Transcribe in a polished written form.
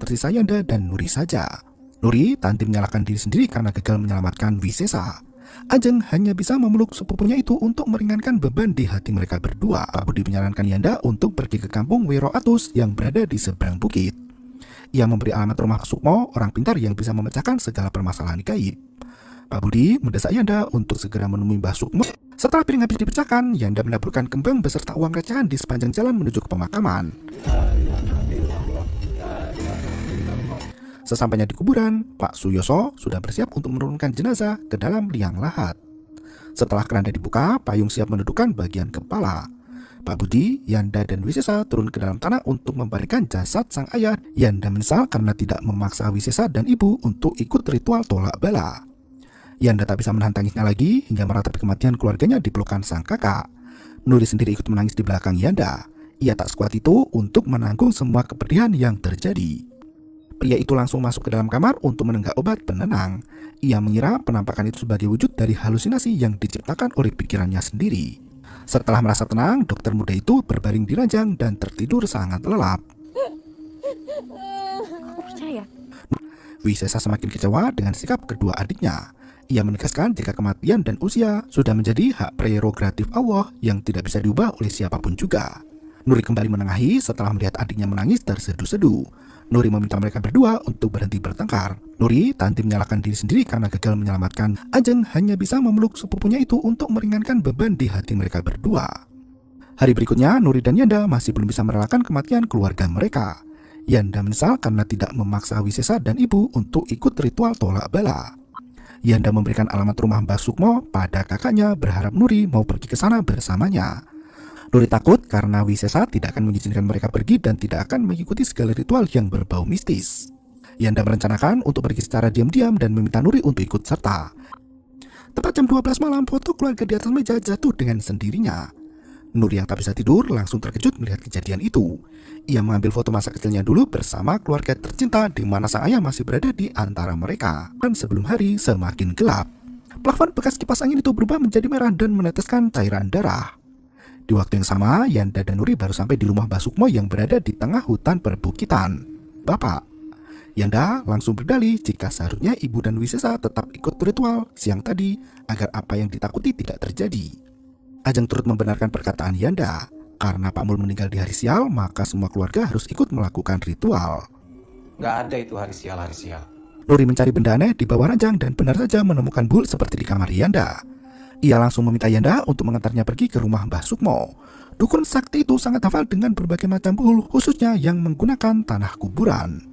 tersisa Yanda dan Nuri saja. Nuri tanti menyalahkan diri sendiri karena gagal menyelamatkan Wisesa. Ajeng hanya bisa memeluk sepupunya itu untuk meringankan beban di hati mereka berdua. Pak Budi menyarankan Yanda untuk pergi ke kampung Wiro Atus yang berada di seberang bukit. Ia memberi alamat rumah Sukmo, orang pintar yang bisa memecahkan segala permasalahan gaib. Pak Budi mendesak Yanda untuk segera menemui Mbah Sukmo. Setelah piring habis dipecahkan, Yanda menaburkan kembang beserta uang recehan di sepanjang jalan menuju ke pemakaman. Sesampainya di kuburan, Pak Suyoso sudah bersiap untuk menurunkan jenazah ke dalam liang lahat. Setelah keranda dibuka, payung siap mendudukan bagian kepala. Pak Budi, Yanda, dan Wisesa turun ke dalam tanah untuk membalikan jasad sang ayah. Yanda menyesal karena tidak memaksa Wisesa dan ibu untuk ikut ritual tolak bala. Yanda tak bisa menahan tangisnya lagi hingga meratapi kematian keluarganya di pelukan sang kakak. Nuri sendiri ikut menangis di belakang Yanda. Ia tak sekuat itu untuk menanggung semua kepedihan yang terjadi. Pria itu langsung masuk ke dalam kamar untuk menenggak obat penenang. Ia mengira penampakan itu sebagai wujud dari halusinasi yang diciptakan oleh pikirannya sendiri. Setelah merasa tenang, dokter muda itu berbaring di ranjang dan tertidur sangat lelap. Aku percaya. Wisesa semakin kecewa dengan sikap kedua adiknya. Ia menegaskan jika kematian dan usia sudah menjadi hak prerogatif Allah yang tidak bisa diubah oleh siapapun juga. Nuri kembali menengahi setelah melihat adiknya menangis terseduh-seduh. Nuri meminta mereka berdua untuk berhenti bertengkar. Nuri tanti menyalahkan diri sendiri karena gagal menyelamatkan. Ajeng hanya bisa memeluk sepupunya itu untuk meringankan beban di hati mereka berdua. Hari berikutnya, Nuri dan Yanda masih belum bisa merelakan kematian keluarga mereka. Yanda menyesal karena tidak memaksa Wisesa dan ibu untuk ikut ritual tolak bala. Yanda memberikan alamat rumah Mbah Sukmo pada kakaknya berharap Nuri mau pergi ke sana bersamanya. Nuri takut karena Wisesa tidak akan mengizinkan mereka pergi dan tidak akan mengikuti segala ritual yang berbau mistis. Yanda merencanakan untuk pergi secara diam-diam dan meminta Nuri untuk ikut serta. Tepat jam 12 malam, foto keluarga di atas meja jatuh dengan sendirinya. Nuri yang tak bisa tidur langsung terkejut melihat kejadian itu. Ia mengambil foto masa kecilnya dulu bersama keluarga tercinta di mana sang ayah masih berada di antara mereka. Dan sebelum hari semakin gelap, plafon bekas kipas angin itu berubah menjadi merah dan meneteskan cairan darah. Di waktu yang sama, Yanda dan Nuri baru sampai di rumah Mbah Sukmo yang berada di tengah hutan perbukitan. Bapak, Yanda langsung berdalih jika seharusnya ibu dan Wisesa tetap ikut ritual siang tadi agar apa yang ditakuti tidak terjadi. Ajeng turut membenarkan perkataan Yanda. Karena Pak Mul meninggal di hari sial, maka semua keluarga harus ikut melakukan ritual. Nggak ada itu hari sial. Nuri mencari benda aneh di bawah ranjang dan benar saja menemukan bul seperti di kamar Yanda. Ia langsung meminta Yanda untuk mengantarnya pergi ke rumah Mbah Sukmo. Dukun sakti itu sangat hafal dengan berbagai macam bul, khususnya yang menggunakan tanah kuburan.